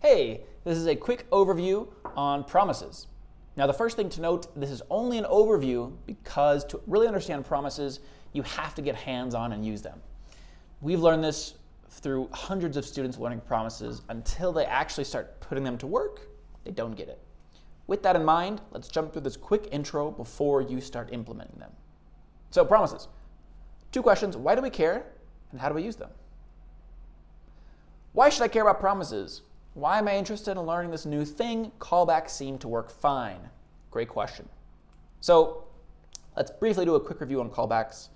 Hey, this is a quick overview on promises. Now the first thing to note, this is only an overview because to really understand promises, you have to get hands-on and use them. We've learned this through hundreds of students learning promises. Until they actually start putting them to work, they don't get it. With that in mind, let's jump through this quick intro before you start implementing them. So promises. 2 questions, why do we care and how do we use them? Why should I care about promises? Why am I interested in learning this new thing? Callbacks seem to work fine. Great question. So let's briefly do a quick review on callbacks.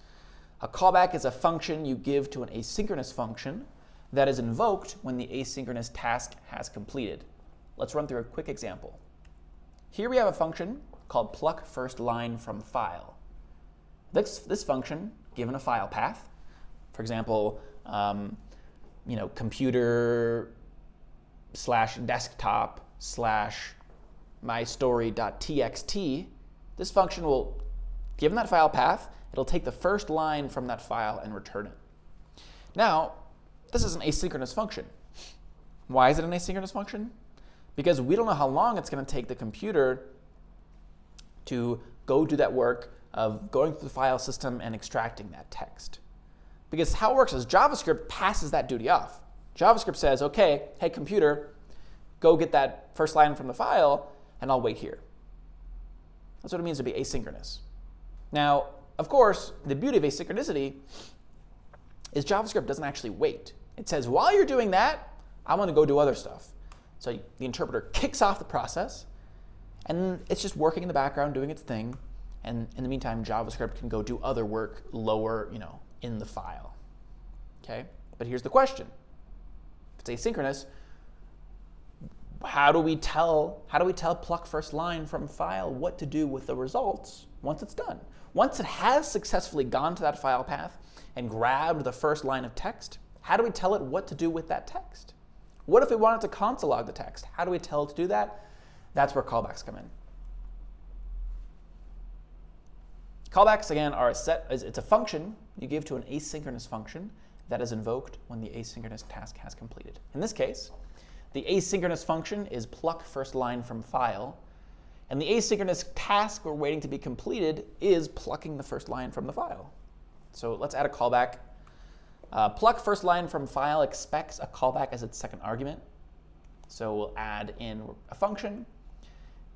A callback is a function you give to an asynchronous function that is invoked when the asynchronous task has completed. Let's run through a quick example. Here we have a function called pluck first line from file. This function, given a file path, for example, computer/desktop/mystory.txt, this function will, given that file path, it'll take the first line from that file and return it. Now, this is an asynchronous function. Why is it an asynchronous function? Because we don't know how long it's going to take the computer to go do that work of going through the file system and extracting that text. Because how it works is JavaScript passes that duty off. JavaScript says, okay, hey computer, go get that first line from the file and I'll wait here. That's what it means to be asynchronous. Now, of course, the beauty of asynchronicity is JavaScript doesn't actually wait. It says, while you're doing that, I want to go do other stuff. So the interpreter kicks off the process and it's just working in the background doing its thing. And in the meantime, JavaScript can go do other work lower, in the file. Okay? But here's the question. If it's asynchronous, how do we tell pluck first line from file what to do with the results once it's done? Once it has successfully gone to that file path and grabbed the first line of text, how do we tell it what to do with that text? What if we wanted to console log the text? How do we tell it to do that? That's where callbacks come in. Callbacks, again, are it's a function you give to an asynchronous function that is invoked when the asynchronous task has completed. In this case, the asynchronous function is pluck first line from file, and the asynchronous task we're waiting to be completed is plucking the first line from the file. So let's add a callback. Pluck first line from file expects a callback as its second argument. So we'll add in a function.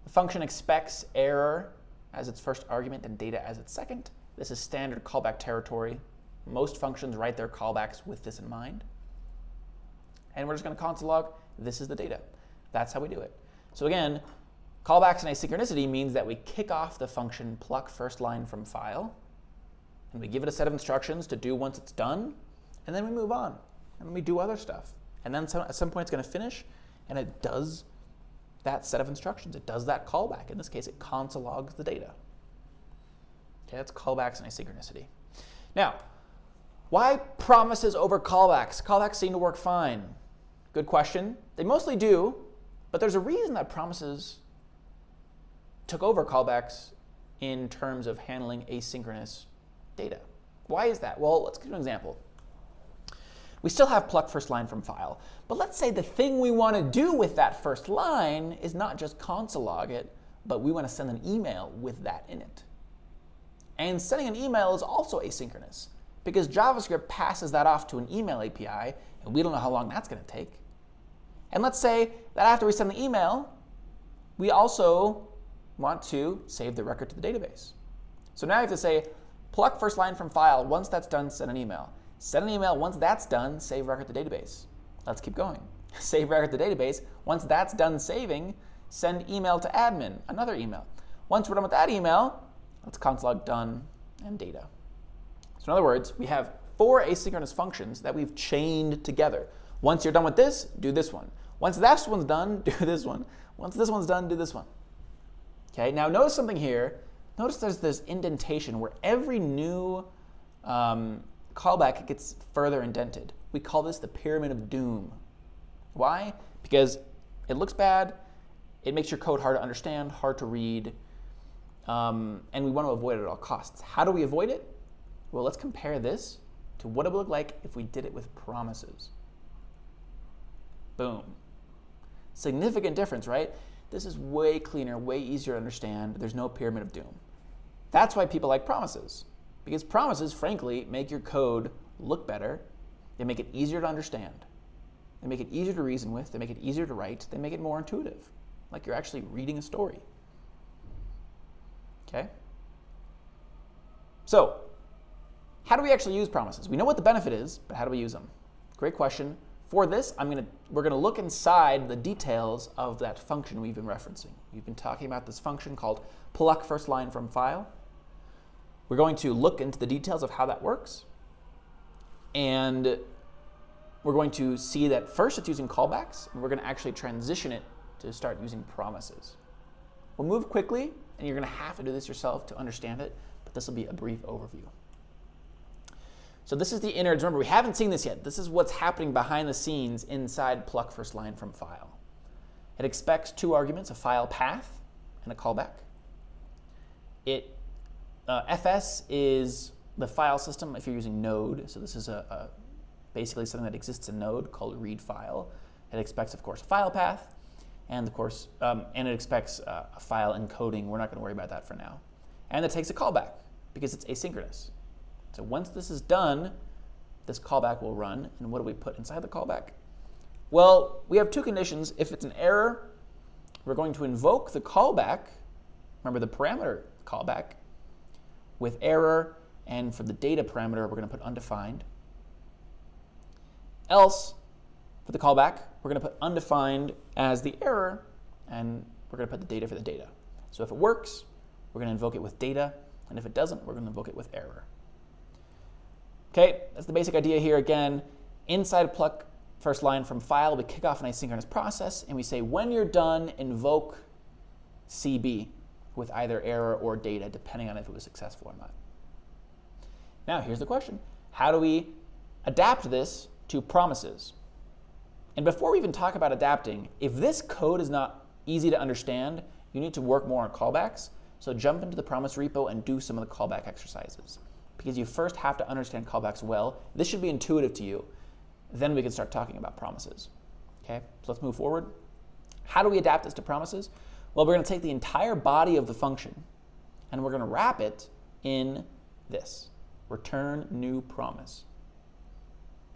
The function expects error as its first argument and data as its second. This is standard callback territory. Most functions write their callbacks with this in mind. And we're just going to console log, this is the data. That's how we do it. So again, callbacks and asynchronicity means that we kick off the function pluck first line from file, and we give it a set of instructions to do once it's done, and then we move on, and we do other stuff. And then at some point it's going to finish, and it does that set of instructions. It does that callback. In this case, it console logs the data. Okay, that's callbacks and asynchronicity. Now, why promises over callbacks? Callbacks seem to work fine. Good question. They mostly do, but there's a reason that promises took over callbacks in terms of handling asynchronous data. Why is that? Well, let's give an example. We still have pluck first line from file, but let's say the thing we want to do with that first line is not just console log it, but we want to send an email with that in it. And sending an email is also asynchronous because JavaScript passes that off to an email API, and we don't know how long that's going to take. And let's say that after we send the email, we also want to save the record to the database. So now you have to say, pluck first line from file. Once that's done, send an email. Send an email. Once that's done, save record to database. Let's keep going. Save record to database. Once that's done saving, send email to admin, another email. Once we're done with that email, let's console log done and data. So in other words, we have 4 asynchronous functions that we've chained together. Once you're done with this, do this one. Once this one's done, do this one. Once this one's done, do this one. Okay, now notice something here. Notice there's this indentation where every new callback gets further indented. We call this the pyramid of doom. Why? Because it looks bad, it makes your code hard to understand, hard to read, and we want to avoid it at all costs. How do we avoid it? Well, let's compare this to what it would look like if we did it with promises. Boom. Significant difference, right? This is way cleaner, way easier to understand. There's no pyramid of doom. That's why people like promises, because promises, frankly, make your code look better. They make it easier to understand. They make it easier to reason with. They make it easier to write. They make it more intuitive, like you're actually reading a story. Okay? So, how do we actually use promises? We know what the benefit is, but how do we use them? Great question. For this, we're going to look inside the details of that function we've been referencing. We've been talking about this function called pluck first line from file. We're going to look into the details of how that works. And we're going to see that first it's using callbacks, and we're going to actually transition it to start using promises. We'll move quickly, and you're going to have to do this yourself to understand it, but this will be a brief overview. So this is the innards. Remember, we haven't seen this yet. This is what's happening behind the scenes inside pluck first line from file. It expects two arguments, a file path and a callback. FS is the file system if you're using Node. So this is basically something that exists in Node called read file. It expects, of course, a file path, and of course, and it expects a file encoding. We're not going to worry about that for now. And it takes a callback because it's asynchronous. So once this is done, this callback will run. And what do we put inside the callback? Well, we have two conditions. If it's an error, we're going to invoke the callback. Remember the parameter callback with error, and for the data parameter, we're going to put undefined. Else, for the callback, we're going to put undefined as the error, and we're going to put the data for the data. So if it works, we're going to invoke it with data, and if it doesn't, we're going to invoke it with error. Okay, that's the basic idea here. Again, inside pluck first line from file, we kick off an asynchronous process, and we say, when you're done, invoke CB with either error or data, depending on if it was successful or not. Now, here's the question. How do we adapt this to promises? And before we even talk about adapting, if this code is not easy to understand, you need to work more on callbacks. So jump into the promise repo and do some of the callback exercises, because you first have to understand callbacks well. This should be intuitive to you. Then we can start talking about promises. Okay, so let's move forward. How do we adapt this to promises? Well, we're going to take the entire body of the function, and we're going to wrap it in this. Return new promise.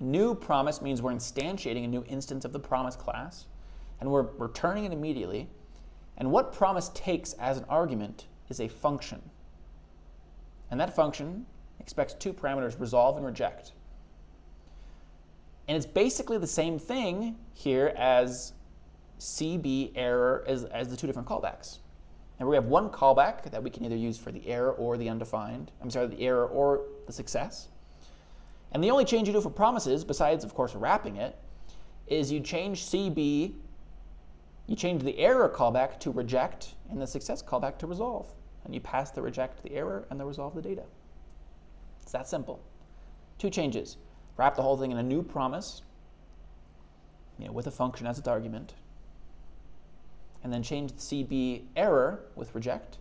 New promise means we're instantiating a new instance of the promise class, and we're returning it immediately. And what promise takes as an argument is a function. And that function expects two parameters, resolve and reject. And it's basically the same thing here as CB error as the two different callbacks. And we have one callback that we can either use for the error or the undefined. The error or the success. And the only change you do for promises, besides, of course, wrapping it, is you change CB, you change the error callback to reject, and the success callback to resolve. And you pass the reject the error and the resolve the data. It's that simple. Two changes. Wrap the whole thing in a new promise, with a function as its argument. And then change the CB error with reject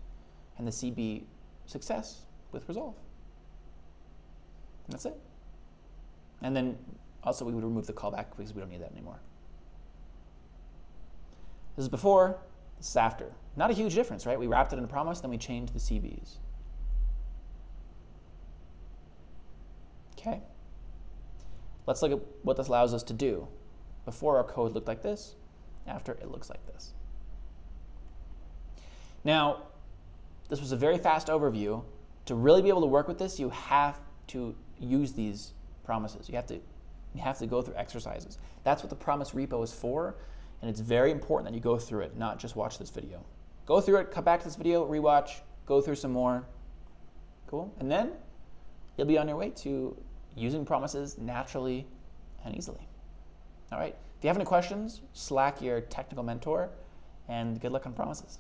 and the CB success with resolve. And that's it. And then also we would remove the callback because we don't need that anymore. This is before, this is after. Not a huge difference, right? We wrapped it in a promise, then we changed the CBs. Okay. Let's look at what this allows us to do. Before, our code looked like this. After, it looks like this. Now, this was a very fast overview. To really be able to work with this, you have to use these promises. You have to go through exercises. That's what the promise repo is for, and it's very important that you go through it, not just watch this video. Go through it, come back to this video, rewatch, go through some more. Cool? And then you'll be on your way to using promises naturally and easily. All right. If you have any questions, Slack your technical mentor, and good luck on promises.